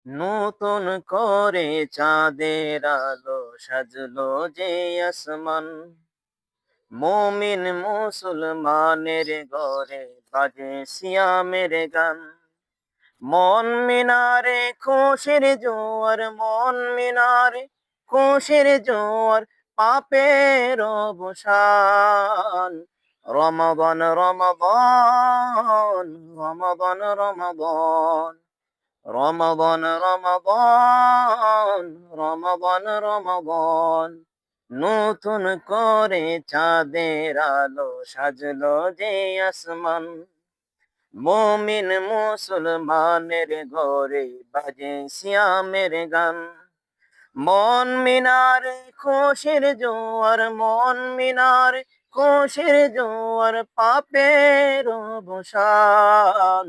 নতুন করে চাঁদের আলো সাজলো যে আসমান, মুমিন মুসলমানের ঘরে বাজে সিয়ামের গান। মন মিনারে খুশির জোয়ার, মন মিনারে খুশির জোয়ার, পাপের অবসান। রমাদান রমাদান রমাদান রমাদান রমাদান রমাদান রমাদান রমাদান। নতুন করে চাঁদের আলো সাজলো যে আসমান, মুমিন মুসলমানের ঘরে বাজে সিয়ামের গান। মন মিনারে খুশির জোয়ার, মন মিনারে খুশির জোয়ার, পাপের অবসান।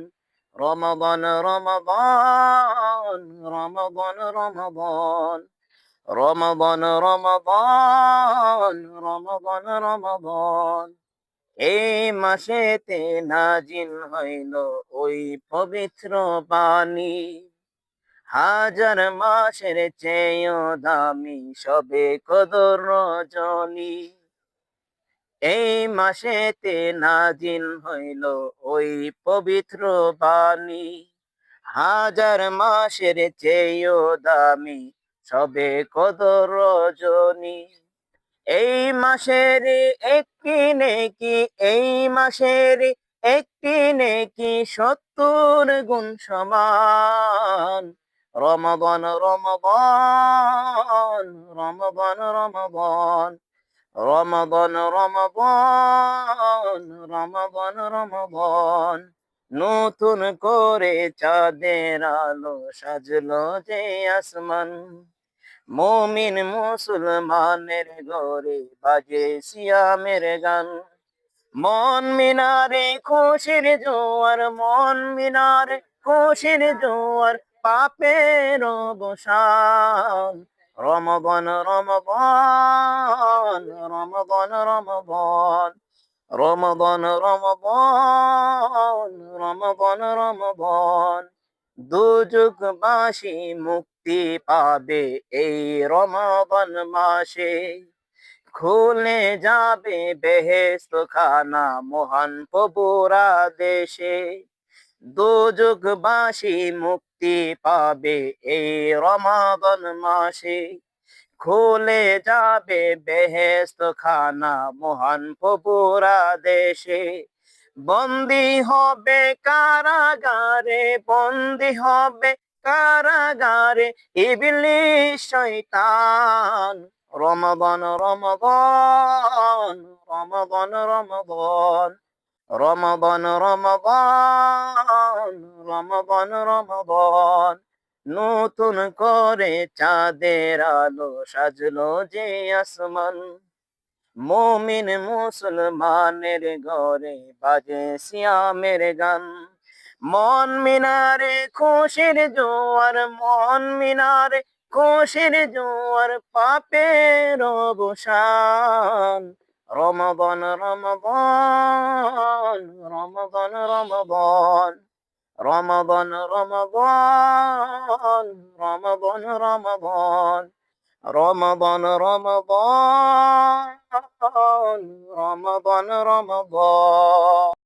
রমাদান রমাদান রমাদান রমাদান রমাদান রমাদান রমাদান রমাদান। এই মাসেতে নাজিল হইল ওই পবিত্র বাণী, হাজার মাসের চেয়েও দামি সবে কদর রজনী। এই মাসেতে নাজিল হইল ওই পবিত্র বাণী, হাজার মাসের চেয়েও দামি সবে কদর রজনী। এই মাসের একটি নেকি, এই মাসের একটি নেকি ৭০ গুণ সমান। রমাদান রমাদান রমাদান রমাদান রমাদান রমাদান রমাদান রমাদান। নতুন করে চাঁদের আলো সাজলো যে আসমান, মুমিন মুসলমানের ঘরে বাজে সিয়ামের গান। মন মিনারে খুশির জোয়ার, মন মিনারে খুশির জোয়ার, পাপের অবসান। রমাদান রমাদান রমাদান রমাদান রমাদান রমাদান রমাদান রমাদান। দুযুগবাসী মুক্তি পাবে এই রমাদান মাসে, খুলে যাবে বেহেশত খানা মহান প্রভুর আদেশে। দুযুগবাসী মুক্তি পাবে এই রমাদান মাসে, খুলে যাবে বেহেশত খানা মহান প্রভুর আদেশে। বন্দী হবে কারাগারে, বন্দী হবে কারাগারে ইবলিস শয়তান। রমাদান রমাদান রমাদান রমাদান রমাদান রমাদান রমাদান রমাদান। নতুন করে চাঁদের আলো সাজলো যে আসমান, মুমিন মুসলমানের ঘরে বাজে সিয়ামের গান। মন মিনারে খুশির জোয়ার, মন মিনারে খুশির জোয়ার, পাপের অবসান। রমাদান রমাদান রমাদান রমাদান রমাদান রমাদান রমাদান রমাদান রমাদান রমাদান রমাদান রমাদান।